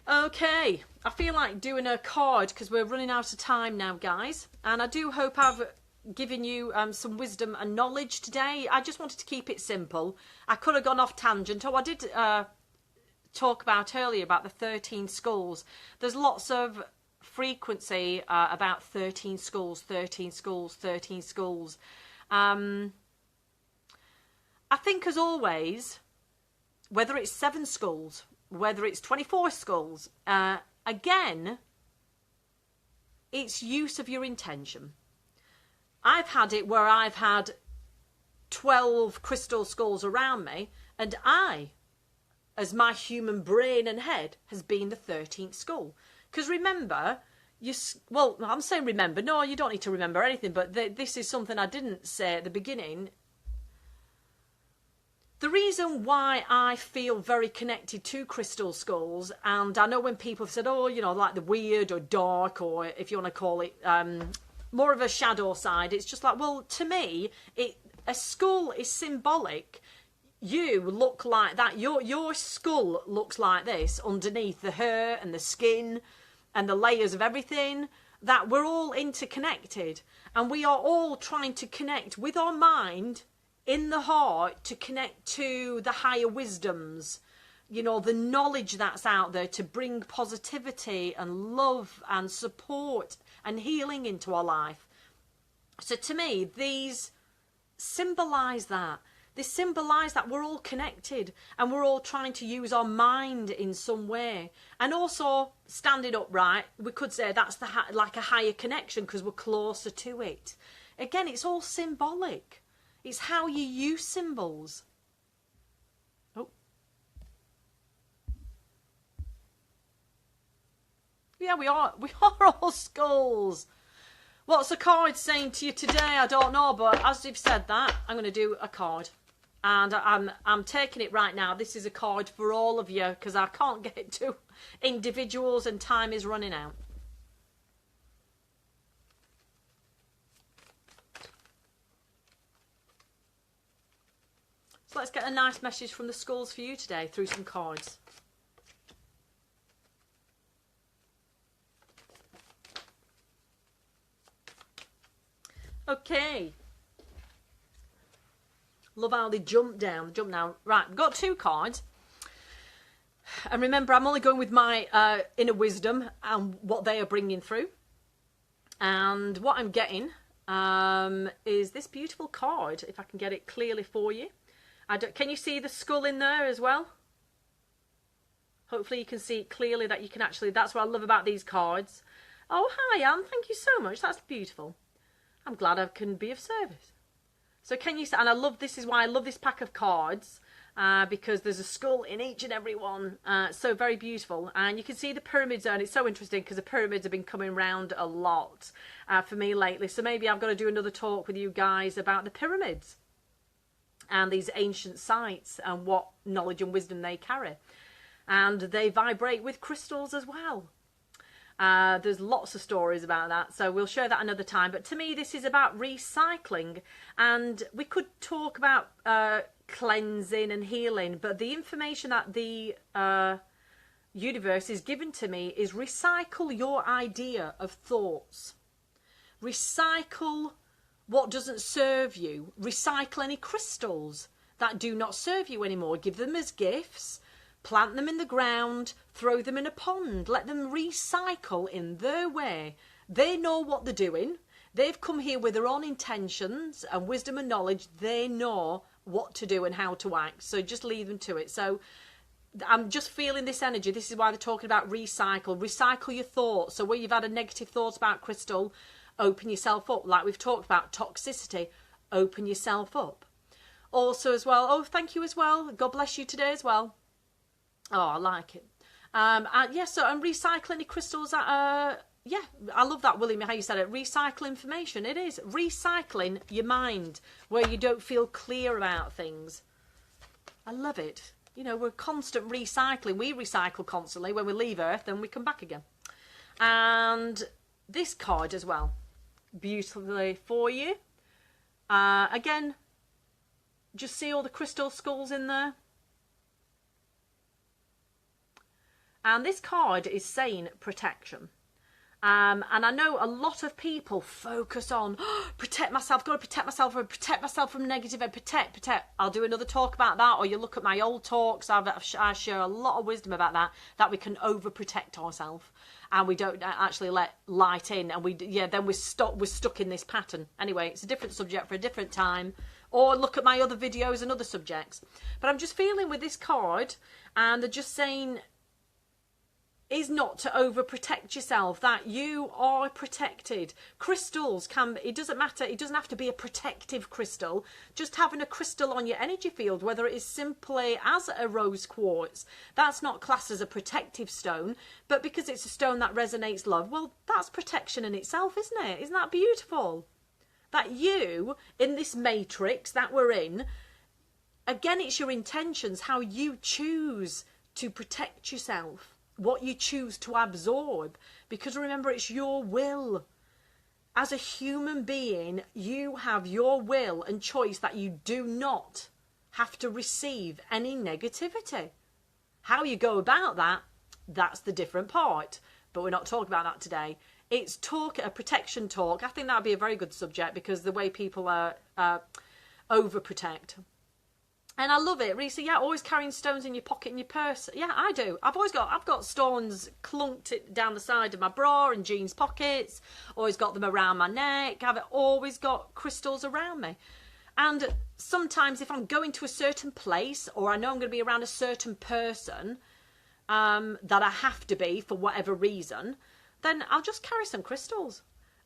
Speaker 1: Okay, I feel like doing a card because we're running out of time now, guys. And I do hope I've given you some wisdom and knowledge today. I just wanted to keep it simple. I could have gone off tangent. I did talk about earlier about the 13 skulls. There's lots of frequency about 13 skulls, 13 skulls, 13 skulls. I think, as always, whether it's 7 skulls, whether it's 24 skulls, again, it's use of your intention. I've had it where I've had 12 crystal skulls around me, and I, as my human brain and head, has been the 13th skull. Because remember, I'm saying remember. No, you don't need to remember anything, but this is something I didn't say at the beginning. The reason why I feel very connected to crystal skulls, and I know when people have said, oh, like the weird or dark, or if you want to call it more of a shadow side, it's just like, well, to me, a skull is symbolic. You look like that. Your skull looks like this underneath the hair and the skin and the layers of everything, that we're all interconnected, and we are all trying to connect with our mind in the heart to connect to the higher wisdoms, the knowledge that's out there, to bring positivity and love and support and healing into our life. So to me, these symbolise that. They symbolise that we're all connected and we're all trying to use our mind in some way. And also, standing upright, we could say that's like a higher connection because we're closer to it. Again, it's all symbolic. It's how you use symbols. Oh. Yeah, we are all skulls. What's the card saying to you today? I don't know, but as you've said that, I'm going to do a card. And I'm taking it right now. This is a card for all of you because I can't get to individuals and time is running out. let's get a nice message from the skulls for you today through some cards. Okay. Love how they jump down. Jump down. Right, we've got 2 cards. And remember, I'm only going with my inner wisdom and what they are bringing through. And what I'm getting is this beautiful card, if I can get it clearly for you. Can you see the skull in there as well? Hopefully you can see it clearly, that you can actually, that's what I love about these cards. Oh, hi, Anne. Thank you so much. That's beautiful. I'm glad I can be of service. So can you see, and I love, this is why I love this pack of cards, because there's a skull in each and every one. So very beautiful. And you can see the pyramids there, and it's so interesting because the pyramids have been coming round a lot for me lately. So maybe I've got to do another talk with you guys about the pyramids and these ancient sites and what knowledge and wisdom they carry. And they vibrate with crystals as well. There's lots of stories about that, so we'll share that another time. But to me, this is about recycling, and we could talk about cleansing and healing, but the information that the universe is given to me is recycle your idea of thoughts. Recycle what doesn't serve you. Recycle any crystals that do not serve you anymore. Give them as gifts. Plant them in the ground, throw them in a pond, let them recycle in their way. They know what they're doing. They've come here with their own intentions and wisdom and knowledge. They know what to do and how to act. So just leave them to it. So I'm just feeling this energy. This is why they're talking about recycle. Recycle your thoughts. So where you've had a negative thought about crystal, open yourself up. Like we've talked about toxicity, open yourself up. Also as well, oh, thank you as well. God bless you today as well. Oh, I like it. Yeah, so I'm recycling the crystals that yeah, I love that, William, how you said it. Recycle information. It is. Recycling your mind where you don't feel clear about things. I love it. You know, we're constant recycling. We recycle constantly. When we leave Earth, then we come back again. And this card as well. Beautifully for you. Again, just see all the crystal skulls in there. And this card is saying protection. And I know a lot of people focus on protect myself, got to protect myself from negative and protect. I'll do another talk about that, or you look at my old talks. I share a lot of wisdom about that we can overprotect ourselves and we don't actually let light in, and then we're stuck in this pattern. Anyway, it's a different subject for a different time. Or look at my other videos and other subjects. But I'm just feeling with this card, and they're just saying is not to overprotect yourself, that you are protected. Crystals it doesn't matter, it doesn't have to be a protective crystal. Just having a crystal on your energy field, whether it is simply as a rose quartz, that's not classed as a protective stone, but because it's a stone that resonates love, well, that's protection in itself, isn't it? Isn't that beautiful? That you, in this matrix that we're in, again, it's your intentions, how you choose to protect yourself. What you choose to absorb, because remember, it's your will. As a human being, you have your will and choice that you do not have to receive any negativity. How you go about that, that's the different part, but we're not talking about that today. It's a protection talk. I think that would be a very good subject, because the way people are overprotect. And I love it. Risa, yeah, always carrying stones in your pocket in your purse. Yeah, I do. I've got stones clunked down the side of my bra and jeans pockets. Always got them around my neck. I've always got crystals around me. And sometimes if I'm going to a certain place, or I know I'm going to be around a certain person that I have to be for whatever reason, then I'll just carry some crystals.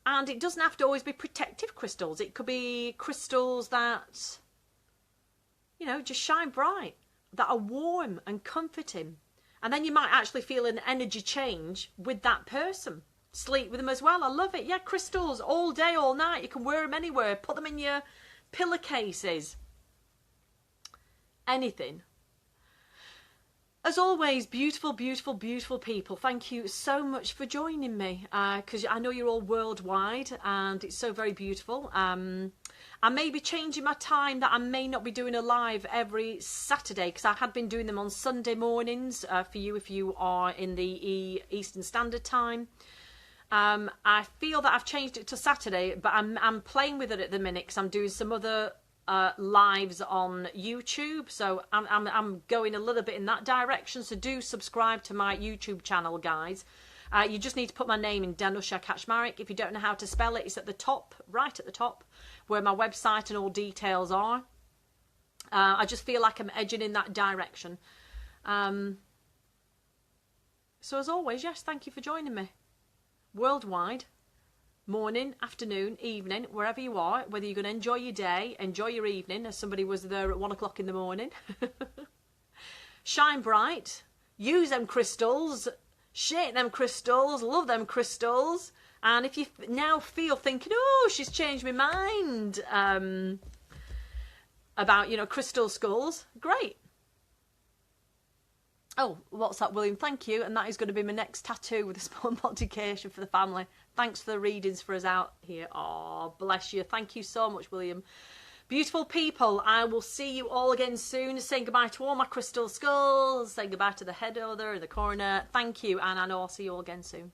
Speaker 1: And it doesn't have to always be protective crystals. It could be crystals that, you know, just shine bright, that are warm and comforting. And then you might actually feel an energy change with that person. Sleep with them as well. I love it. Yeah, crystals all day, all night. You can wear them anywhere. Put them in your pillowcases. Anything. As always, beautiful, beautiful, beautiful people, thank you so much for joining me, because I know you're all worldwide and it's so very beautiful. I may be changing my time, that I may not be doing a live every Saturday, because I had been doing them on Sunday mornings for you if you are in the Eastern Standard Time. I feel that I've changed it to Saturday, but I'm playing with it at the minute because I'm doing some other lives on YouTube, so I'm going a little bit in that direction. So do subscribe to my YouTube channel, guys. You just need to put my name in, Danushia Kaczmarek. If you don't know how to spell it, it's at the top, right at the top, where my website and all details are. I just feel like I'm edging in that direction. So as always, yes, thank you for joining me. Worldwide, morning, afternoon, evening, wherever you are, whether you're going to enjoy your day, enjoy your evening, as somebody was there at 1 o'clock in the morning. Shine bright, use them crystals, shake them crystals, love them crystals. And if you now feel thinking, oh, she's changed my mind about, you know, crystal skulls, great. Oh, what's that, William? Thank you. And that is going to be my next tattoo, with a small modification for the family. Thanks for the readings for us out here. Oh, bless you. Thank you so much, William. Beautiful people, I will see you all again soon. Saying goodbye to all my crystal skulls. Saying goodbye to the head over there in the corner. Thank you. And I know I'll see you all again soon.